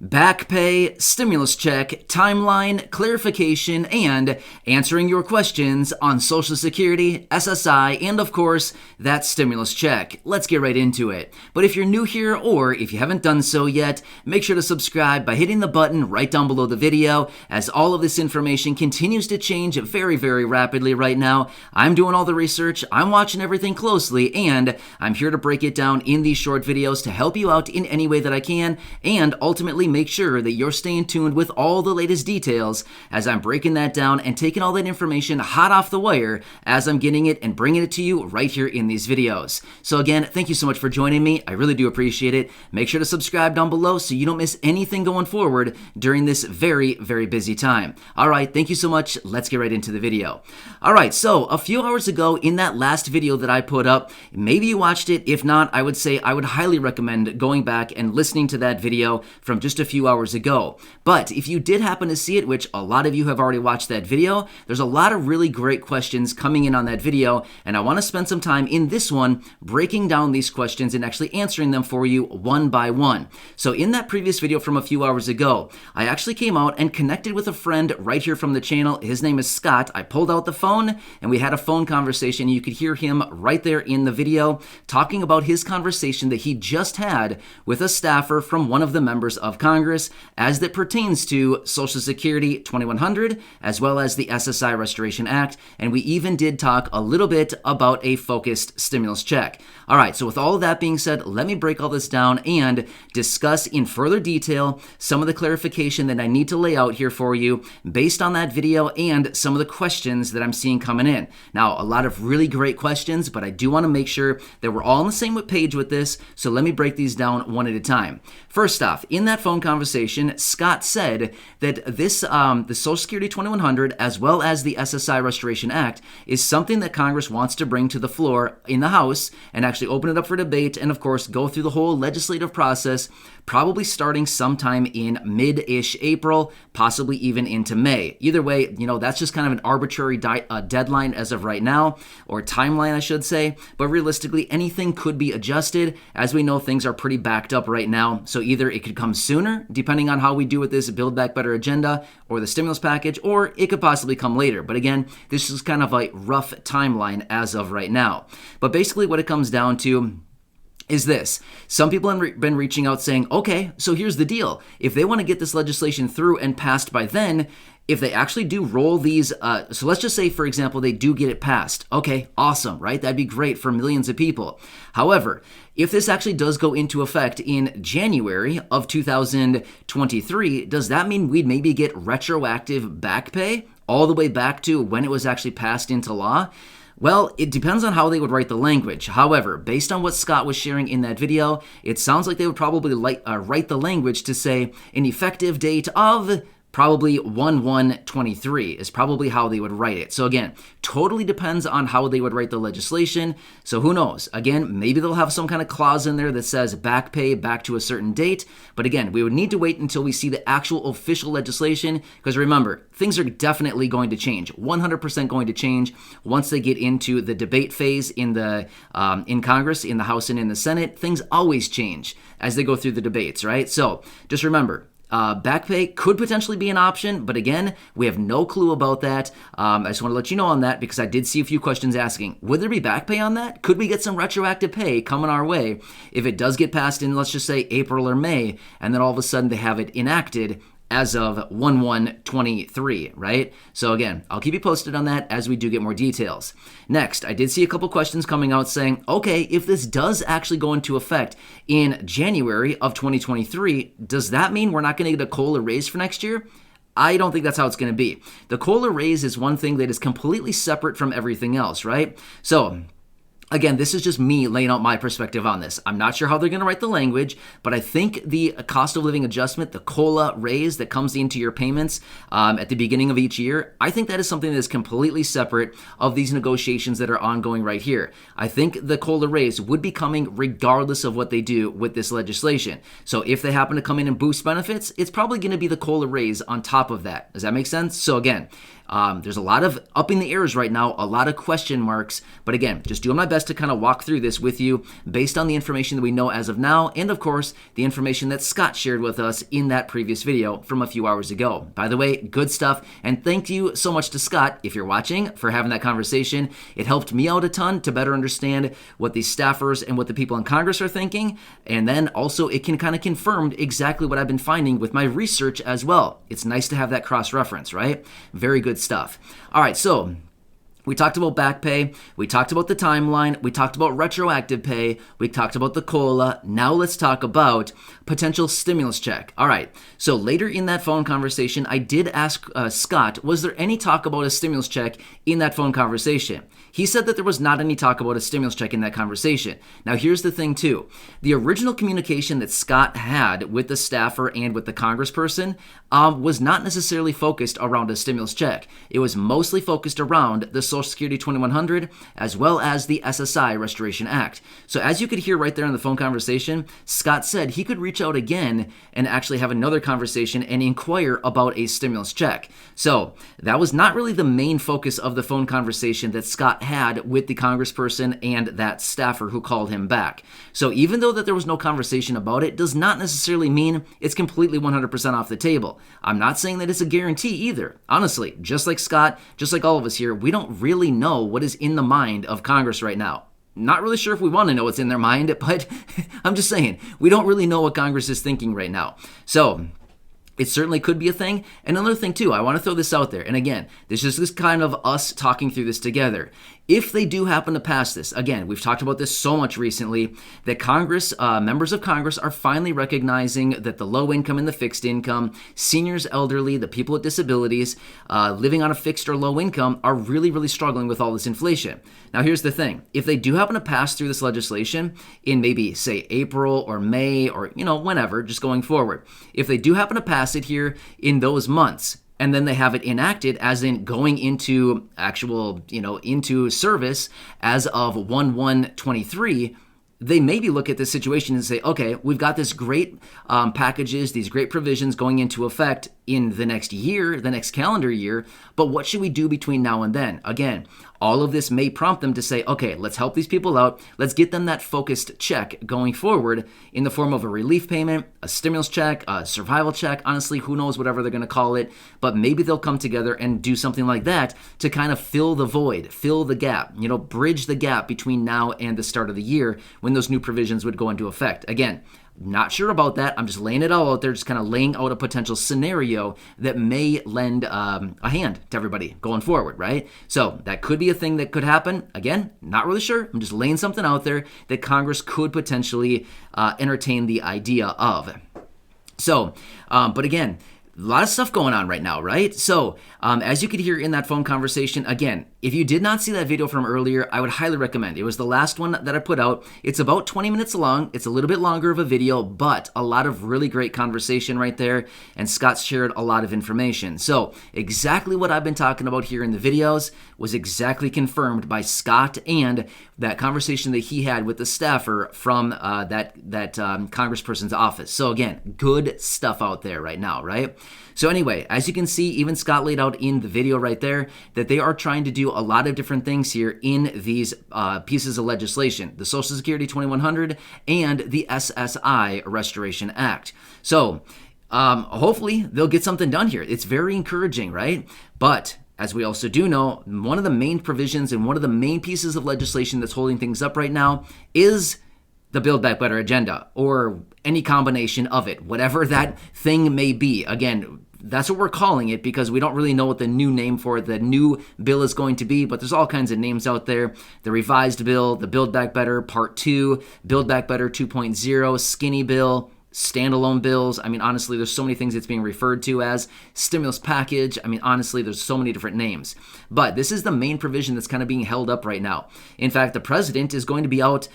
back pay, stimulus check, timeline, clarification, and answering your questions on Social Security, SSI, and of course, that stimulus check. Let's get right into it. But if you're new here or if you haven't done so yet, make sure to subscribe by hitting the button right down below the video, as all of this information continues to change very, very rapidly right now. I'm doing all the research, I'm watching everything closely, and I'm here to break it down in these short videos to help you out in any way that I can, and ultimately make sure that you're staying tuned with all the latest details as I'm breaking that down and taking all that information hot off the wire as I'm getting it and bringing it to you right here in these videos. So again, thank you so much for joining me. I really do appreciate it. Make sure to subscribe down below so you don't miss anything going forward during this very, very busy time. All right, thank you so much. Let's get right into the video. All right, so a few hours ago in that last video that I put up, maybe you watched it. If not, I would say I would highly recommend going back and listening to that video from just a few hours ago. But if you did happen to see it, which a lot of you have already watched that video, there's a lot of really great questions coming in on that video, and I want to spend some time in this one breaking down these questions and actually answering them for you one by one. So in that previous video from a few hours ago, I actually came out and connected with a friend right here from the channel. His name is Scott. I pulled out the phone and we had a phone conversation. You could hear him right there in the video talking about his conversation that he just had with a staffer from one of the members of Congress as that pertains to Social Security 2100 as well as the SSI Restoration Act, and we even did talk a little bit about a focused stimulus check. All right, so with all of that being said, let me break all this down and discuss in further detail some of the clarification that I need to lay out here for you based on that video and some of the questions that I'm seeing coming in. Now, a lot of really great questions, but I do want to make sure that we're all on the same page with this, so let me break these down one at a time. First off, in that phone conversation, Scott said that this, the Social Security 2100 as well as the SSI Restoration Act is something that Congress wants to bring to the floor in the House and actually open it up for debate and, of course, go through the whole legislative process, probably starting sometime in mid-ish April, possibly even into May. Either way, that's just kind of an arbitrary deadline as of right now, or timeline, I should say, but realistically, anything could be adjusted. As we know, things are pretty backed up right now, so either it could come sooner, depending on how we do with this Build Back Better agenda or the stimulus package, or it could possibly come later. But again, this is kind of a rough timeline as of right now. But basically what it comes down to is this. Some people have been reaching out saying, okay, so here's the deal. If they want to get this legislation through and passed by then, if they actually do roll these, so let's just say, for example, they do get it passed. Okay, awesome, right? That'd be great for millions of people. However, if this actually does go into effect in January of 2023, does that mean we'd maybe get retroactive back pay all the way back to when it was actually passed into law? Well, it depends on how they would write the language. However, based on what Scott was sharing in that video, it sounds like they would probably write the language to say an effective date of probably 1/1/23 is probably how they would write it. So again, totally depends on how they would write the legislation. So who knows? Again, maybe they'll have some kind of clause in there that says back pay back to a certain date. But again, we would need to wait until we see the actual official legislation, because remember, things are definitely going to change, 100% going to change once they get into the debate phase in the in Congress, in the House and in the Senate. Things always change as they go through the debates, right? So just remember, back pay could potentially be an option, but again, we have no clue about that. I just want to let you know on that because I did see a few questions asking, would there be back pay on that? Could we get some retroactive pay coming our way if it does get passed in, let's just say, April or May, and then all of a sudden they have it enacted as of 1/1/23, right? So again, I'll keep you posted on that as we do get more details. Next, I did see a couple questions coming out saying, okay, if this does actually go into effect in January of 2023, does that mean we're not going to get a COLA raise for next year? I don't think that's how it's going to be. The COLA raise is one thing that is completely separate from everything else, right? So again, this is just me laying out my perspective on this. I'm not sure how they're going to write the language, but I think the cost of living adjustment, the COLA raise that comes into your payments at the beginning of each year, I think that is something that is completely separate of these negotiations that are ongoing right here. I think the COLA raise would be coming regardless of what they do with this legislation. So if they happen to come in and boost benefits, it's probably going to be the COLA raise on top of that. Does that make sense? So again, There's a lot of up in the airs right now, a lot of question marks. But again, just doing my best to kind of walk through this with you based on the information that we know as of now, and of course, the information that Scott shared with us in that previous video from a few hours ago. By the way, good stuff. And thank you so much to Scott, if you're watching, for having that conversation. It helped me out a ton to better understand what these staffers and what the people in Congress are thinking. And then also it can kind of confirm exactly what I've been finding with my research as well. It's nice to have that cross-reference, right? Very good stuff. All right, so we talked about back pay, we talked about the timeline, we talked about retroactive pay, we talked about the COLA. Now let's talk about potential stimulus check. All right, so later in that phone conversation, I did ask Scott, was there any talk about a stimulus check in that phone conversation? He said that there was not any talk about a stimulus check in that conversation. Now here's the thing too. The original communication that Scott had with the staffer and with the congressperson was not necessarily focused around a stimulus check. It was mostly focused around the Social Security 2100 as well as the SSI Restoration Act. So as you could hear right there in the phone conversation, Scott said he could reach out again and actually have another conversation and inquire about a stimulus check. So that was not really the main focus of the phone conversation that Scott had with the congressperson and that staffer who called him back. So even though that there was no conversation about it, does not necessarily mean it's completely 100% off the table. I'm not saying that it's a guarantee either. Honestly, just like Scott, just like all of us here, we don't really know what is in the mind of Congress right now. Not really sure if we want to know what's in their mind, but I'm just saying, we don't really know what Congress is thinking right now. So it certainly could be a thing. And another thing too, I want to throw this out there. And again, this is just kind of us talking through this together. If they do happen to pass this, again, we've talked about this so much recently, that Congress, members of Congress are finally recognizing that the low income and the fixed income, seniors, elderly, the people with disabilities, living on a fixed or low income are really, really struggling with all this inflation. Now, here's the thing. If they do happen to pass through this legislation in maybe, say, April or May or, whenever, just going forward, if they do happen to pass it here in those months, and then they have it enacted as in going into actual, into service as of 1/1/23, they maybe look at this situation and say, okay, we've got this great packages, these great provisions going into effect in the next year, the next calendar year, but what should we do between now and then? Again, all of this may prompt them to say, okay, let's help these people out. Let's get them that focused check going forward in the form of a relief payment, a stimulus check, a survival check. Honestly, who knows, whatever they're going to call it. But maybe they'll come together and do something like that to kind of fill the void, fill the gap, bridge the gap between now and the start of the year when those new provisions would go into effect. Again, not sure about that. I'm just laying it all out there, just kind of laying out a potential scenario that may lend a hand to everybody going forward, right? So that could be a thing that could happen. Again, not really sure. I'm just laying something out there that Congress could potentially entertain the idea of. So, but again, a lot of stuff going on right now, right? So, as you could hear in that phone conversation, again, if you did not see that video from earlier, I would highly recommend. It was the last one that I put out. It's about 20 minutes long. It's a little bit longer of a video, but a lot of really great conversation right there, and Scott shared a lot of information. So, exactly what I've been talking about here in the videos was exactly confirmed by Scott and that conversation that he had with the staffer from that congressperson's office. So, again, good stuff out there right now, right? So anyway, as you can see, even Scott laid out in the video right there that they are trying to do a lot of different things here in these pieces of legislation, the Social Security 2100 and the SSI Restoration Act. So hopefully they'll get something done here. It's very encouraging, right? But as we also do know, one of the main provisions and one of the main pieces of legislation that's holding things up right now is the Build Back Better agenda, or any combination of it, whatever that thing may be. Again, that's what we're calling it because we don't really know what the new name for the new bill is going to be, but there's all kinds of names out there. The revised bill, the Build Back Better Part 2, Build Back Better 2.0, skinny bill, standalone bills. I mean, honestly, there's so many things it's being referred to as. Stimulus package. I mean, honestly, there's so many different names. But this is the main provision that's kind of being held up right now. In fact, the president is going to be out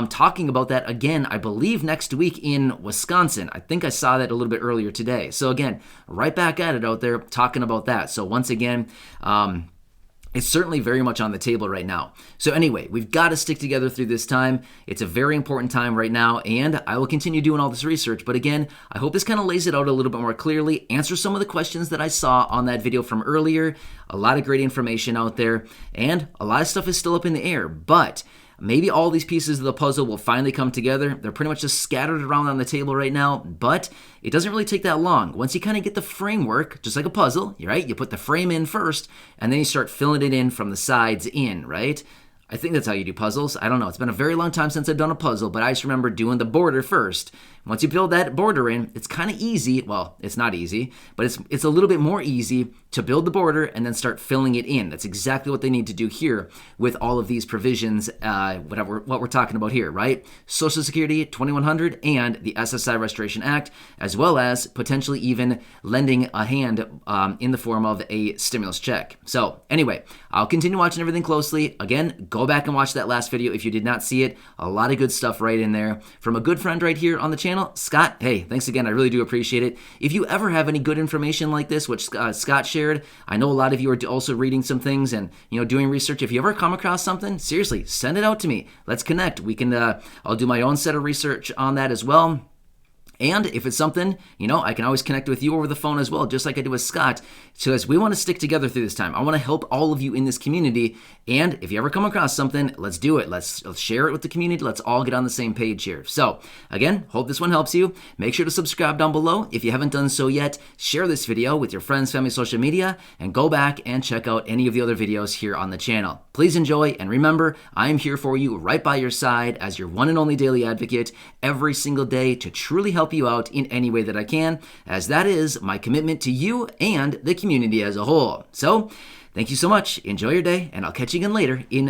talking about that again, I believe, next week in Wisconsin. I think I saw that a little bit earlier today. So again, right back at it out there talking about that. So once again, It's certainly very much on the table right now. So anyway, we've got to stick together through this time. It's a very important time right now, and I will continue doing all this research. But again, I hope this kind of lays it out a little bit more clearly, answer some of the questions that I saw on that video from earlier. A lot of great information out there, and a lot of stuff is still up in the air. But maybe all these pieces of the puzzle will finally come together. They're pretty much just scattered around on the table right now, but it doesn't really take that long. Once you kind of get the framework, just like a puzzle, right? You put the frame in first, and then you start filling it in from the sides in, right? I think that's how you do puzzles. I don't know. It's been a very long time since I've done a puzzle, but I just remember doing the border first. Once you build that border in, it's kind of easy. Well, it's not easy, but it's a little bit more easy to build the border and then start filling it in. That's exactly what they need to do here with all of these provisions, what we're talking about here, right? Social Security 2100 and the SSI Restoration Act, as well as potentially even lending a hand in the form of a stimulus check. So anyway, I'll continue watching everything closely. Again, go back and watch that last video if you did not see it. A lot of good stuff right in there from a good friend right here on the channel, Scott. Hey, thanks again. I really do appreciate it. If you ever have any good information like this, which Scott shared, I know a lot of you are also reading some things and doing research. If you ever come across something, seriously, send it out to me. Let's connect. We can. I'll do my own set of research on that as well. And if it's something, I can always connect with you over the phone as well, just like I did with Scott. So as we want to stick together through this time, I want to help all of you in this community. And if you ever come across something, let's do it. Let's share it with the community. Let's all get on the same page here. So again, hope this one helps you. Make sure to subscribe down below. If you haven't done so yet, share this video with your friends, family, social media, and go back and check out any of the other videos here on the channel. Please enjoy, and remember, I am here for you right by your side as your one and only daily advocate every single day to truly help you out in any way that I can, as that is my commitment to you and the community as a whole. So, thank you so much. Enjoy your day, and I'll catch you again later in